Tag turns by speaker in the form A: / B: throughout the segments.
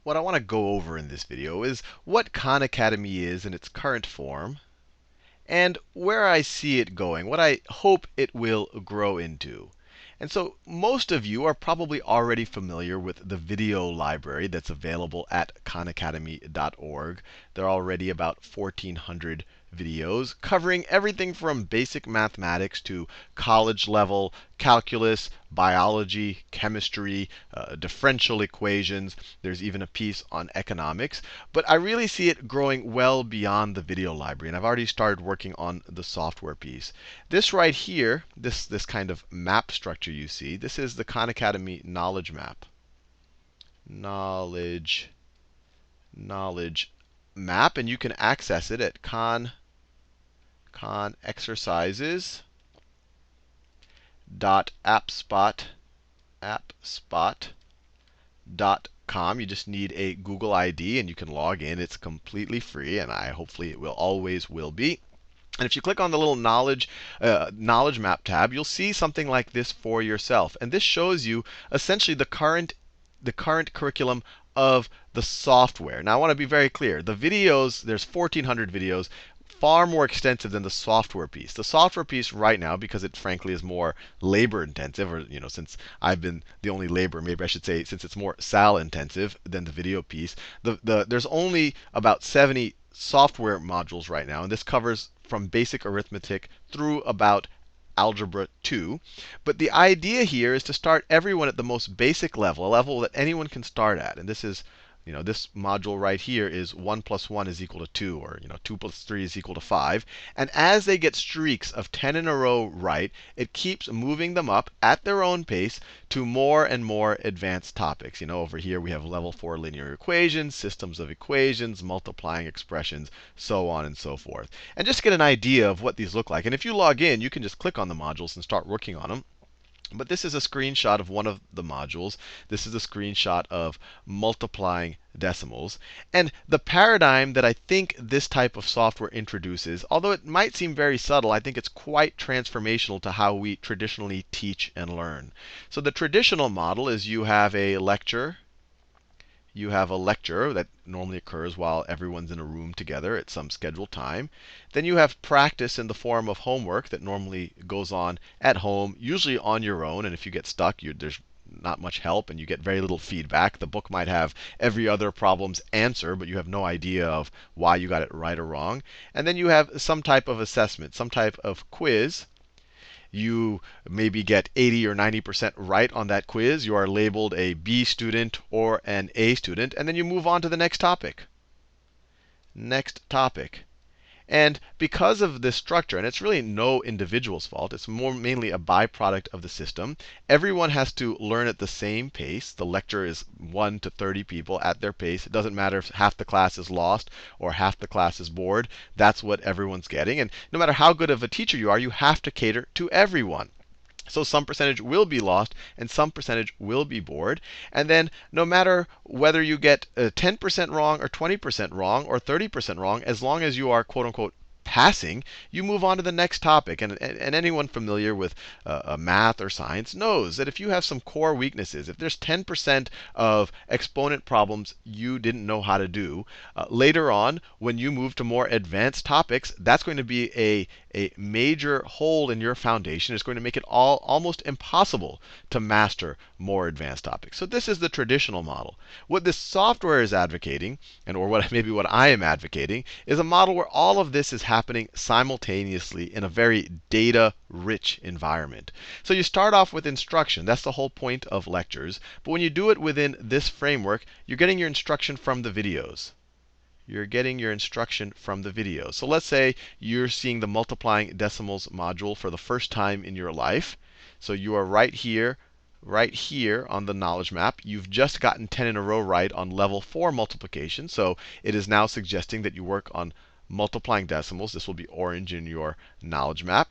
A: what I want to go over in this video is what Khan Academy is in its current form, and where I see it going, what I hope it will grow into. And so most of you are probably already familiar with the video library that's available at khanacademy.org. There are already about 1,400 videos covering everything from basic mathematics to college level calculus, biology, chemistry, differential equations. There's even a piece on economics. But I really see it growing well beyond the video library. And I've already started working on the software piece. This right here, this kind of map structure you see, this is the Khan Academy knowledge map. Knowledge map. And you can access it at Khan exercises.appspot.com. You just need a Google ID and you can log in. It's completely free, and hopefully it will always will be. And if you click on the little knowledge map tab, you'll see something like this for yourself. And this shows you essentially the current curriculum of the software. Now I want to be very clear. The videos, there's 1,400 videos, far more extensive than the software piece. The software piece right now, because it frankly is more labor intensive, or since I've been the only labor, maybe I should say, since it's more SAL intensive than the video piece, there's only about 70 software modules right now, and this covers from basic arithmetic through about Algebra 2. But the idea here is to start everyone at the most basic level, a level that anyone can start at. And this is, this module right here is 1 plus 1 is equal to 2, or 2 plus 3 is equal to 5. And as they get streaks of 10 in a row right, it keeps moving them up at their own pace to more and more advanced topics. Over here we have level 4 linear equations, systems of equations, multiplying expressions, so on and so forth. And just to get an idea of what these look like, and if you log in, you can just click on the modules and start working on them. But this is a screenshot of one of the modules. This is a screenshot of multiplying decimals. And the paradigm that I think this type of software introduces, although it might seem very subtle, I think it's quite transformational to how we traditionally teach and learn. So the traditional model is you have a lecture. You have a lecture that normally occurs while everyone's in a room together at some scheduled time. Then you have practice in the form of homework that normally goes on at home, usually on your own. And if you get stuck, there's not much help and you get very little feedback. The book might have every other problem's answer, but you have no idea of why you got it right or wrong. And then you have some type of assessment, some type of quiz. You maybe get 80 or 90% right on that quiz. You are labeled a B student or an A student. And then you move on to the next topic. Next topic. And because of this structure, and it's really no individual's fault, it's mainly a byproduct of the system, everyone has to learn at the same pace. The lecture is 1 to 30 people at their pace. It doesn't matter if half the class is lost or half the class is bored. That's what everyone's getting. And no matter how good of a teacher you are, you have to cater to everyone. So some percentage will be lost and some percentage will be bored. And then no matter whether you get 10% wrong or 20% wrong or 30% wrong, as long as you are quote unquote passing, you move on to the next topic. And anyone familiar with math or science knows that if you have some core weaknesses, if there's 10% of exponent problems you didn't know how to do, later on when you move to more advanced topics, that's going to be a major hole in your foundation. It's going to make it almost impossible to master more advanced topics. So this is the traditional model. What this software is advocating, or maybe what I am advocating, is a model where all of this is happening simultaneously in a very data-rich environment. So you start off with instruction. That's the whole point of lectures. But when you do it within this framework, you're getting your instruction from the videos. You're getting your instruction from the video. So let's say you're seeing the multiplying decimals module for the first time in your life. So you are right here on the knowledge map. You've just gotten 10 in a row right on level 4 multiplication. So it is now suggesting that you work on multiplying decimals. This will be orange in your knowledge map.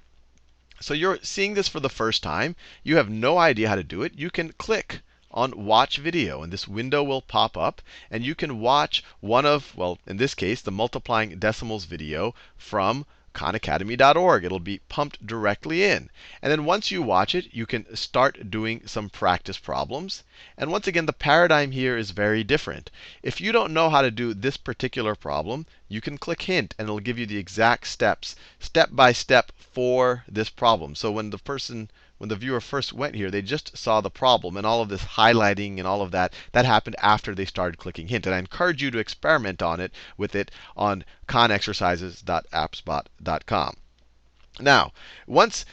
A: So you're seeing this for the first time. You have no idea how to do it. You can click on Watch Video, and this window will pop up. And you can watch one of, well, in this case, the multiplying decimals video from khanacademy.org. It'll be pumped directly in. And then once you watch it, you can start doing some practice problems. And once again, the paradigm here is very different. If you don't know how to do this particular problem, you can click hint, and it'll give you the exact steps, step by step, for this problem. So when the viewer first went here, they just saw the problem, and all of this highlighting and all of that happened after they started clicking hint. And I encourage you to experiment with it on khanexercises.appspot.com. Now, once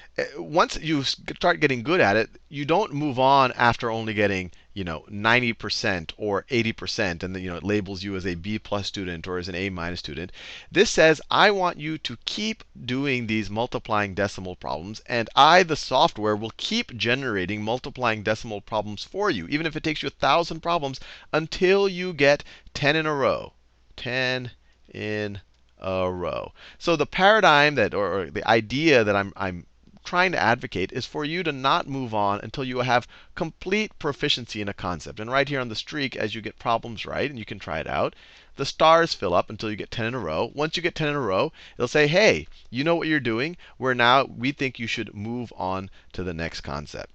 A: you start getting good at it, you don't move on after only getting 90% or 80%, and then, it labels you as a B+ student or as an A- student. This says I want you to keep doing these multiplying decimal problems, and the software, will keep generating multiplying decimal problems for you, even if it takes you 1,000 problems, until you get 10 in a row. 10 in a row. So the paradigm or the idea that I'm trying to advocate is for you to not move on until you have complete proficiency in a concept. And right here on the streak, as you get problems right, and you can try it out, the stars fill up until you get 10 in a row. Once you get 10 in a row, it'll say, hey, you know what you're doing. We think you should move on to the next concept.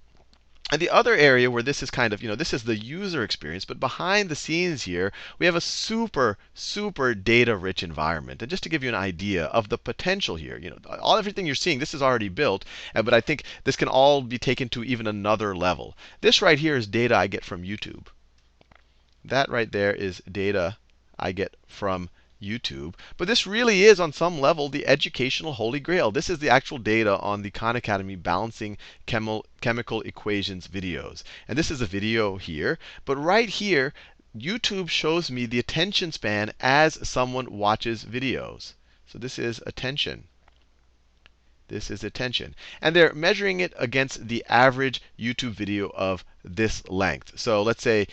A: And the other area where this is kind of, this is the user experience, but behind the scenes here, we have a super, super data-rich environment. And just to give you an idea of the potential here, everything you're seeing, this is already built, but I think this can all be taken to even another level. This right here is data I get from YouTube. That right there is data I get from YouTube. But this really is, on some level, the educational holy grail. This is the actual data on the Khan Academy balancing chemical equations videos. And this is a video here. But right here, YouTube shows me the attention span as someone watches videos. So this is attention. This is attention. And they're measuring it against the average YouTube video of this length. So let's say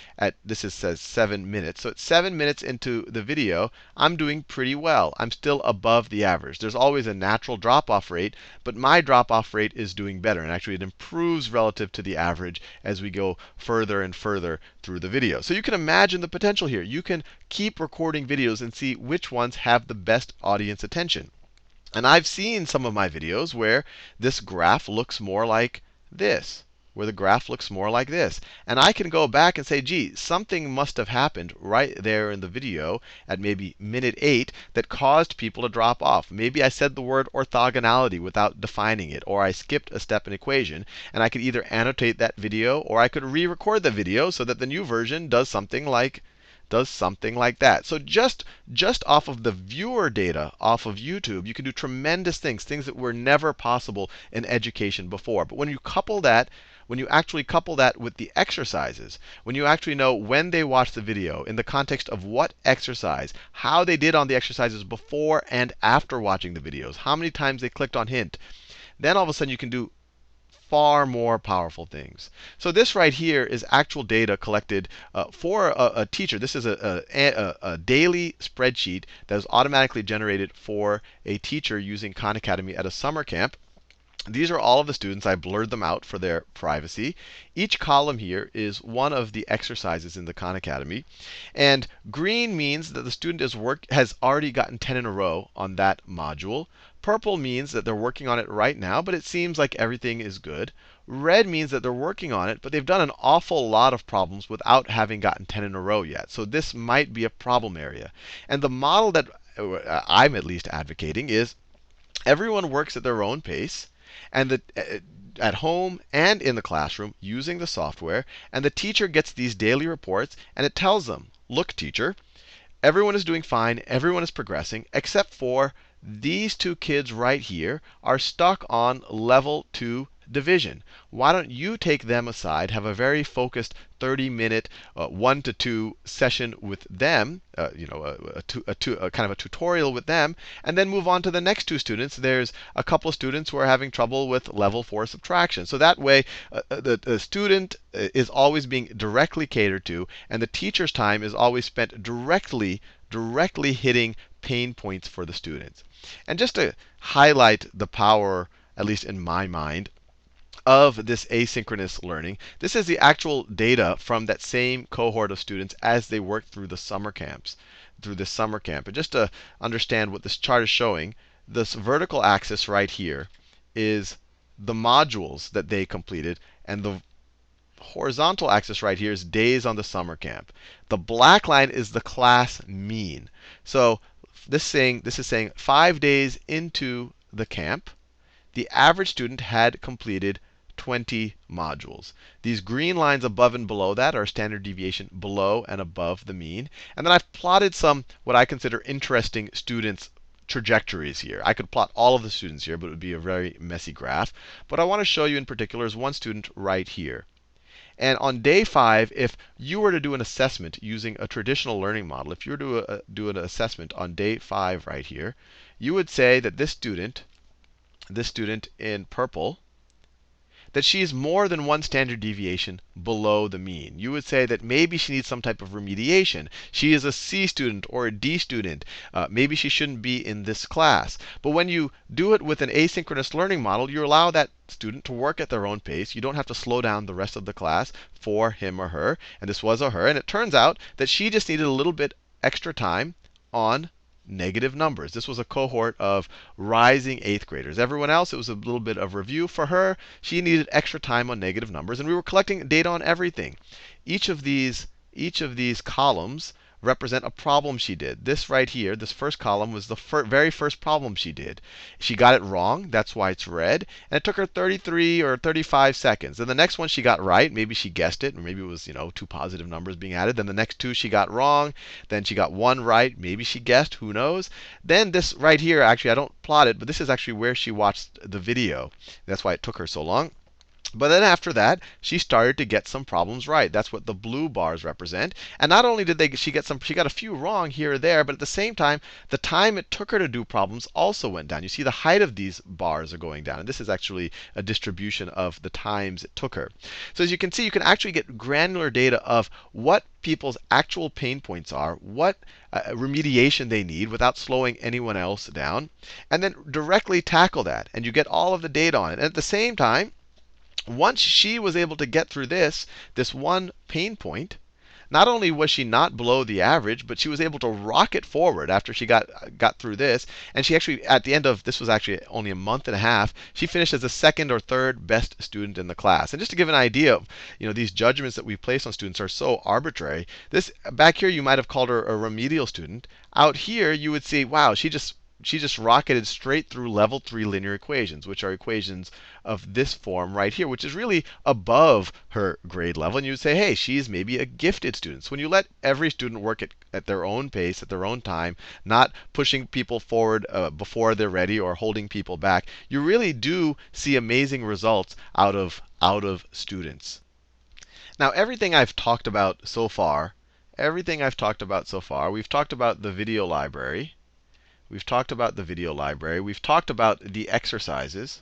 A: says 7 minutes. So at 7 minutes into the video, I'm doing pretty well. I'm still above the average. There's always a natural drop-off rate, but my drop-off rate is doing better. And actually, it improves relative to the average as we go further and further through the video. So you can imagine the potential here. You can keep recording videos and see which ones have the best audience attention. And I've seen some of my videos where this graph looks more like this, where the graph looks more like this. And I can go back and say, gee, something must have happened right there in the video at maybe minute 8 that caused people to drop off. Maybe I said the word orthogonality without defining it, or I skipped a step in equation. And I could either annotate that video, or I could re-record the video so that the new version does something like that. So just off of the viewer data off of YouTube, you can do tremendous things that were never possible in education before. But when you actually couple that with the exercises, when you actually know when they watched the video, in the context of what exercise, how they did on the exercises before and after watching the videos, how many times they clicked on hint, then all of a sudden you can do far more powerful things. So this right here is actual data collected for a teacher. This is a daily spreadsheet that is automatically generated for a teacher using Khan Academy at a summer camp. These are all of the students. I blurred them out for their privacy. Each column here is one of the exercises in the Khan Academy. And green means that the student has already gotten 10 in a row on that module. Purple means that they're working on it right now, but it seems like everything is good. Red means that they're working on it, but they've done an awful lot of problems without having gotten 10 in a row yet. So this might be a problem area. And the model that I'm at least advocating is everyone works at their own pace, and at home and in the classroom using the software. And the teacher gets these daily reports, and it tells them, look, teacher, everyone is doing fine, everyone is progressing, except for these 2 kids right here are stuck on level 2 division. Why don't you take them aside, have a very focused 30-minute 1-to-2 session with them, kind of a tutorial with them, and then move on to the next 2 students. There's a couple of students who are having trouble with level 4 subtraction. So that way, the student is always being directly catered to, and the teacher's time is always spent directly hitting pain points for the students. And just to highlight the power, at least in my mind, of this asynchronous learning, this is the actual data from that same cohort of students as they work through the summer camps, through this summer camp. And just to understand what this chart is showing, this vertical axis right here is the modules that they completed, and the horizontal axis right here is days on the summer camp. The black line is the class mean. So this is saying 5 days into the camp, the average student had completed 20 modules. These green lines above and below that are standard deviation below and above the mean. And then I've plotted some what I consider interesting students' trajectories here. I could plot all of the students here, but it would be a very messy graph. But I want to show you in particular is one student right here. And on day 5, if you were to do an assessment using a traditional learning model, if you were to do an assessment on day 5 right here, you would say that this student in purple, that she is more than one standard deviation below the mean. You would say that maybe she needs some type of remediation. She is a C student or a D student. Maybe she shouldn't be in this class. But when you do it with an asynchronous learning model, you allow that student to work at their own pace. You don't have to slow down the rest of the class for him or her. And this was a her. And it turns out that she just needed a little bit extra time on negative numbers. This was a cohort of rising 8th graders. Everyone else, it was a little bit of review. For her, she needed extra time on negative numbers. And we were collecting data on everything. Each of these columns represent a problem she did. This right here, this first column, was the very first problem she did. She got it wrong. That's why it's red. And it took her 33 or 35 seconds. And the next one she got right. Maybe she guessed it, or maybe it was 2 positive numbers being added. Then the next 2 she got wrong. Then she got 1 right. Maybe she guessed. Who knows? Then this right here, actually, I don't plot it, but this is actually where she watched the video. That's why it took her so long. But then after that, she started to get some problems right. That's what the blue bars represent. And not only did she got a few wrong here or there, but at the same time, the time it took her to do problems also went down. You see the height of these bars are going down. And this is actually a distribution of the times it took her. So as you can see, you can actually get granular data of what people's actual pain points are, what remediation they need without slowing anyone else down, and then directly tackle that. And you get all of the data on it. And at the same time, once she was able to get through this one pain point, not only was she not below the average, but she was able to rocket forward after she got through this. And she actually, at the end of this was actually only a month and a half, she finished as the 2nd or 3rd best student in the class. And just to give an idea of, these judgments that we place on students are so arbitrary. This back here, you might have called her a remedial student. Out here, you would see, wow, she just rocketed straight through level 3 linear equations, which are equations of this form right here, which is really above her grade level. And you would say, hey, she's maybe a gifted student. So when you let every student work at their own pace, at their own time, not pushing people forward before they're ready or holding people back, you really do see amazing results out of students. Now, everything I've talked about so far, we've talked about the video library. We've talked about the video library. We've talked about the exercises.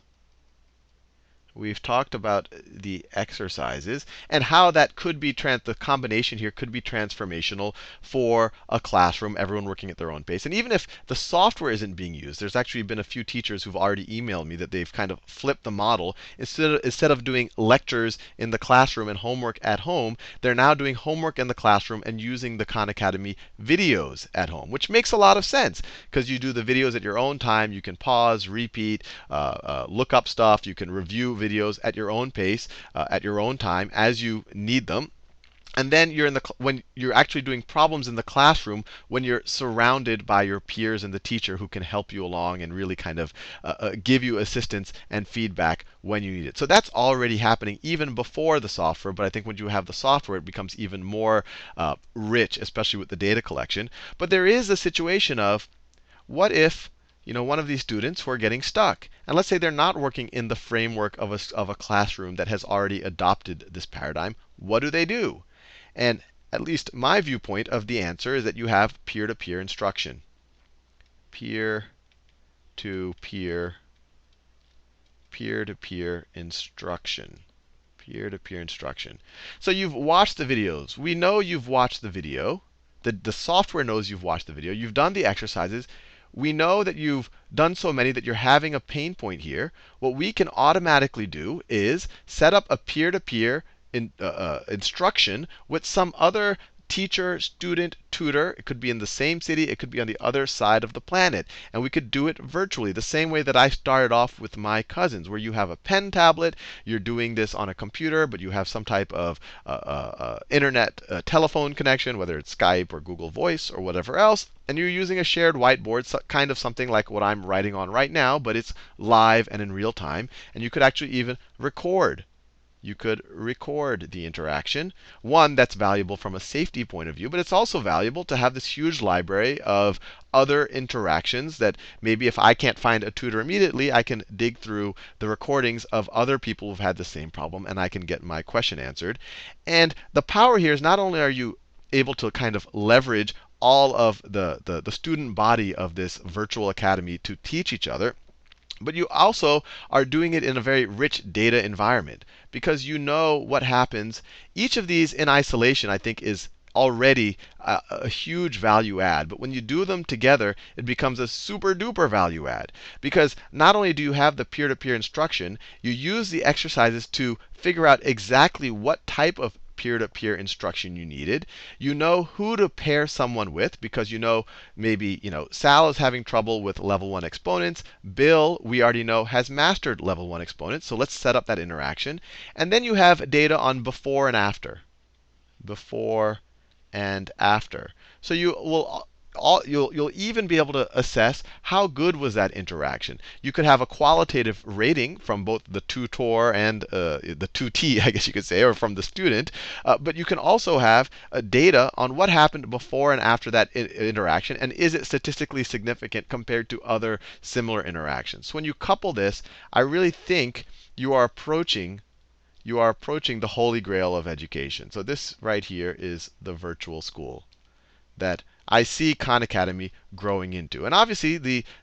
A: We've talked about the exercises and how that could be, the combination here could be transformational for a classroom, everyone working at their own pace. And even if the software isn't being used, there's actually been a few teachers who've already emailed me that they've kind of flipped the model. Instead of doing lectures in the classroom and homework at home, they're now doing homework in the classroom and using the Khan Academy videos at home, which makes a lot of sense because you do the videos at your own time. You can pause, repeat, look up stuff. You can review videos at your own pace, at your own time, as you need them. And then when you're actually doing problems in the classroom, when you're surrounded by your peers and the teacher who can help you along and really kind of give you assistance and feedback when you need it. So that's already happening even before the software. But I think when you have the software, it becomes even more rich, especially with the data collection. But there is a situation of, what if one of these students who are getting stuck? And let's say they're not working in the framework of a classroom that has already adopted this paradigm. What do? And at least my viewpoint of the answer is that you have peer-to-peer instruction. Peer-to-peer instruction. Peer-to-peer instruction. So you've watched the videos. We know you've watched the video. The software knows you've watched the video. You've done the exercises. We know that you've done so many that you're having a pain point here. What we can automatically do is set up a peer-to-peer instruction with some other teacher, student, tutor. It could be in the same city. It could be on the other side of the planet. And we could do it virtually, the same way that I started off with my cousins, where you have a pen tablet. You're doing this on a computer, but you have some type of internet telephone connection, whether it's Skype or Google Voice or whatever else. And you're using a shared whiteboard, so kind of something like what I'm writing on right now, but it's live and in real time. And you could actually even record. You could record the interaction. One, that's valuable from a safety point of view, but it's also valuable to have this huge library of other interactions that maybe if I can't find a tutor immediately, I can dig through the recordings of other people who've had the same problem, and I can get my question answered. And the power here is not only are you able to kind of leverage all of the student body of this virtual academy to teach each other, but you also are doing it in a very rich data environment because you know what happens. Each of these in isolation, I think, is already a huge value add. But when you do them together, it becomes a super duper value add. Because not only do you have the peer-to-peer instruction, you use the exercises to figure out exactly what type of peer-to-peer instruction you needed. You know who to pair someone with because you know maybe Sal is having trouble with level 1 exponents. Bill, we already know, has mastered level 1 exponents. So let's set up that interaction. And then you have data on before and after. Before and after. So you'll even be able to assess how good was that interaction. You could have a qualitative rating from both the tutor and the tutee, I guess you could say, or from the student. But you can also have data on what happened before and after that interaction, and is it statistically significant compared to other similar interactions. So when you couple this, I really think you are approaching the holy grail of education. So this right here is the virtual school that I see Khan Academy growing into. And obviously,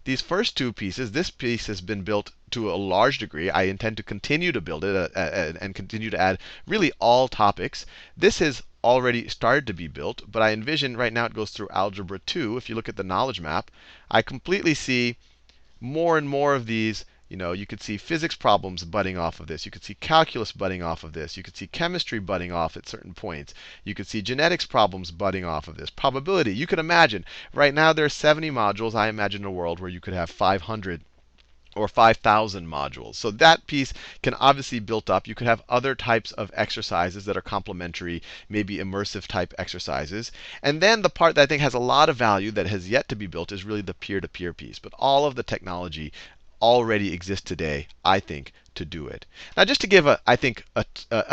A: these first two pieces, this piece has been built to a large degree. I intend to continue to build it and continue to add really all topics. This has already started to be built, but I envision right now it goes through Algebra 2. If you look at the knowledge map, I completely see more and more of these. You could see physics problems budding off of this. You could see calculus budding off of this. You could see chemistry budding off at certain points. You could see genetics problems budding off of this. Probability. You could imagine. Right now there are 70 modules. I imagine a world where you could have 500 or 5,000 modules. So that piece can obviously build up. You could have other types of exercises that are complementary, maybe immersive type exercises. And then the part that I think has a lot of value that has yet to be built is really the peer-to-peer piece. But all of the technology already exists today, I think, to do it. Now, just to give a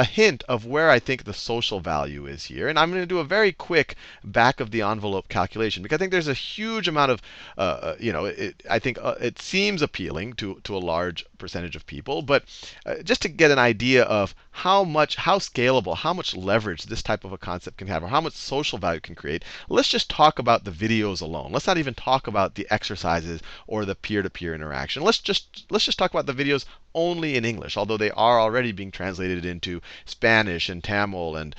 A: hint of where I think the social value is here, and I'm going to do a very quick back of the envelope calculation because I think there's a huge amount of, I think it seems appealing to a large percentage of people, but just to get an idea of how scalable, how much leverage this type of a concept can have, or how much social value it can create, let's just talk about the videos alone. Let's not even talk about the exercises or the peer-to-peer interaction. Let's just talk about the videos only in English, although they are already being translated into Spanish and Tamil and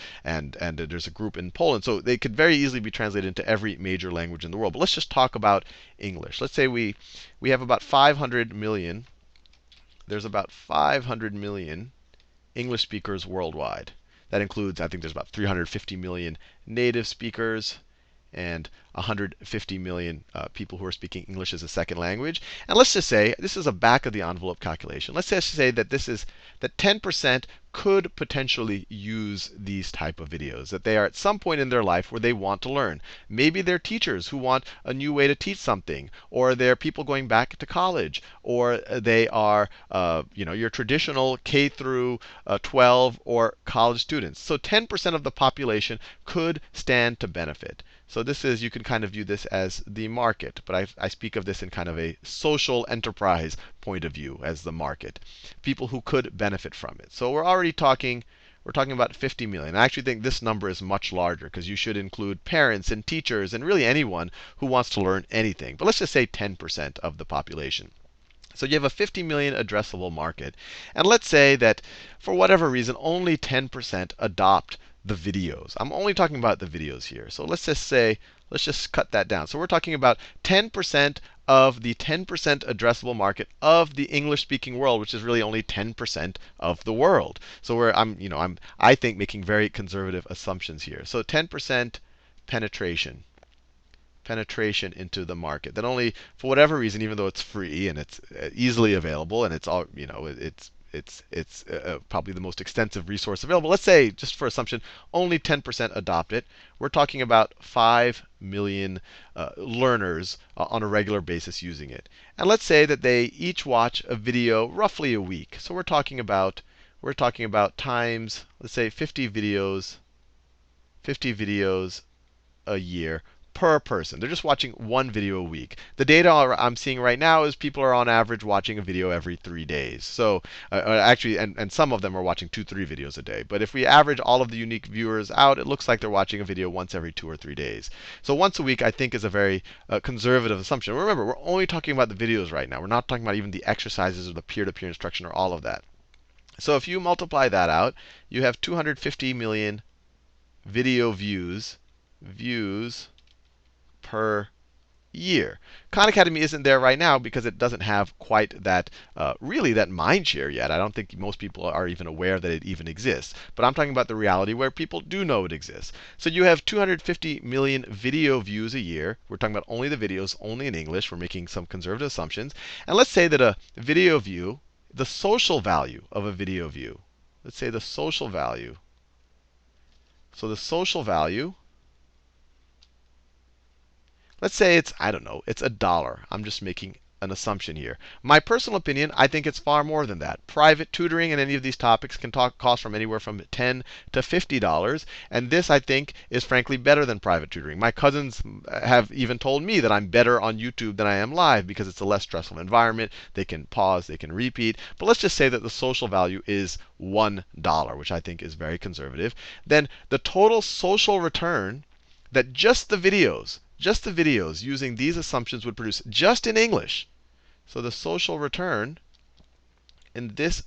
A: there's a group in Poland. So they could very easily be translated into every major language in the world. But let's just talk about English. Let's say we have about 500 million. There's about 500 million English speakers worldwide. That includes, I think there's about 350 million native speakers and 150 million people who are speaking English as a second language. And let's just say, this is a back of the envelope calculation. Let's just say that that 10% could potentially use these type of videos, that they are at some point in their life where they want to learn. Maybe they're teachers who want a new way to teach something, or they're people going back to college, or they are your traditional K through 12 or college students. So 10% of the population could stand to benefit. So this is, you can kind of view this as the market, but I speak of this in kind of a social enterprise point of view as the market. People who could benefit from it. So we're talking about 50 million. I actually think this number is much larger because you should include parents and teachers and really anyone who wants to learn anything. But let's just say 10% of the population. So you have a 50 million addressable market. And let's say that for whatever reason, only 10% adopt the videos. I'm only talking about the videos here. So let's just cut that down. So we're talking about 10% of the 10% addressable market of the English-speaking world, which is really only 10% of the world. So I think making very conservative assumptions here. So 10% penetration into the market. That only, for whatever reason, even though it's free and it's easily available and it's all, it's probably the most extensive resource available. Let's say, just for assumption, only 10% adopt it. We're talking about 5 million learners on a regular basis using it. And let's say that they each watch a video roughly a week. So we're talking about times, let's say 50 videos a year per person. They're just watching one video a week. The data I'm seeing right now is people are on average watching a video every 3 days. So actually, and some of them are watching 2-3 videos a day. But if we average all of the unique viewers out, it looks like they're watching a video once every 2 or 3 days. So once a week, I think, is a very conservative assumption. Remember, we're only talking about the videos right now. We're not talking about even the exercises or the peer-to-peer instruction or all of that. So if you multiply that out, you have 250 million video views per year. Khan Academy isn't there right now because it doesn't have quite that, really that mind share yet. I don't think most people are even aware that it even exists. But I'm talking about the reality where people do know it exists. So you have 250 million video views a year. We're talking about only the videos, only in English. We're making some conservative assumptions. And let's say that a video view, the social value of a video view, let's say the social value. So the social value, let's say it's, I don't know, it's $1. I'm just making an assumption here. My personal opinion, I think it's far more than that. Private tutoring in any of these topics can cost from anywhere from $10 to $50. And this, I think, is frankly better than private tutoring. My cousins have even told me that I'm better on YouTube than I am live because it's a less stressful environment. They can pause, they can repeat. But let's just say that the social value is $1, which I think is very conservative. Then the total social return that just the videos using these assumptions would produce just in English. So the social return in this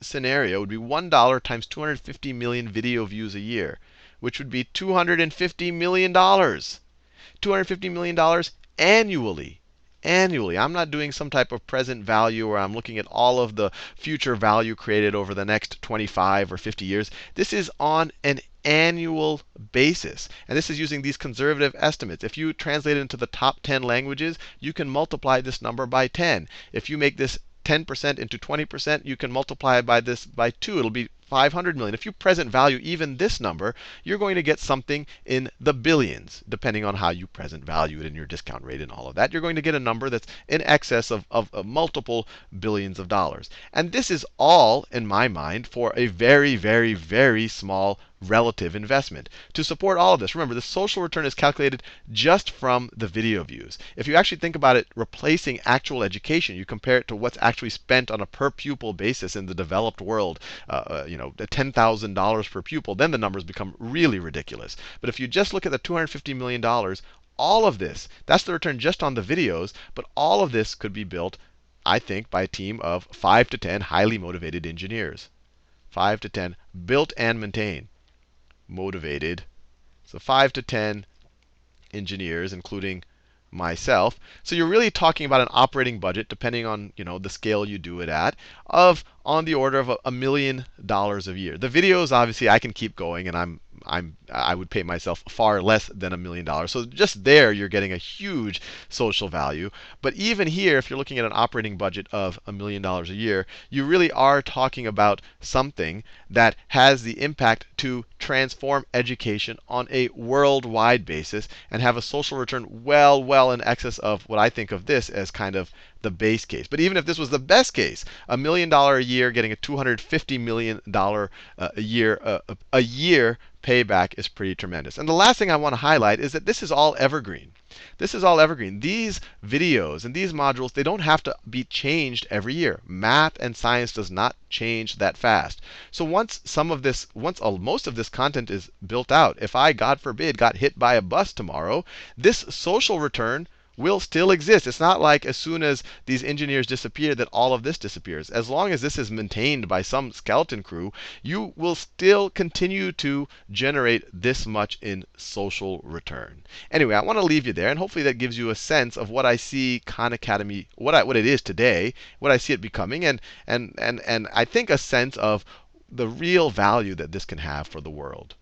A: scenario would be $1 times 250 million video views a year, which would be $250 million. $250 million annually. Annually. I'm not doing some type of present value where I'm looking at all of the future value created over the next 25 or 50 years. This is on an annual basis. And this is using these conservative estimates. If you translate it into the top 10 languages, you can multiply this number by 10. If you make this 10% into 20%, you can multiply by this by 2. It'll be 500 million. If you present value even this number, you're going to get something in the billions, depending on how you present value it and your discount rate and all of that. You're going to get a number that's in excess of multiple billions of dollars. And this is all, in my mind, for a very, very, very small relative investment. To support all of this, remember, the social return is calculated just from the video views. If you actually think about it replacing actual education, you compare it to what's actually spent on a per pupil basis in the developed world, $10,000 per pupil, then the numbers become really ridiculous. But if you just look at the $250 million, all of this, that's the return just on the videos, but all of this could be built, I think, by a team of 5 to 10 highly motivated engineers. 5 to 10 built and maintained. Motivated. So 5 to 10 engineers, including myself. So you're really talking about an operating budget, depending on the scale you do it at, of on the order of $1 million a year. The videos, obviously, I can keep going, and I would pay myself far less than $1 million. So just there, you're getting a huge social value. But even here, if you're looking at an operating budget of $1 million a year, you really are talking about something that has the impact to transform education on a worldwide basis and have a social return well in excess of what I think of this as kind of the base case. But even if this was the best case, $1 million a year getting a $250 million a year payback is pretty tremendous. And the last thing I want to highlight is that this is all evergreen. This is all evergreen. These videos and these modules, they don't have to be changed every year. Math and science does not change that fast. So once most of this content is built out, if I, God forbid, got hit by a bus tomorrow, this social return will still exist. It's not like as soon as these engineers disappear that all of this disappears. As long as this is maintained by some skeleton crew, you will still continue to generate this much in social return. Anyway, I want to leave you there, and hopefully that gives you a sense of what I see Khan Academy, what it is today, what I see it becoming, and I think a sense of the real value that this can have for the world.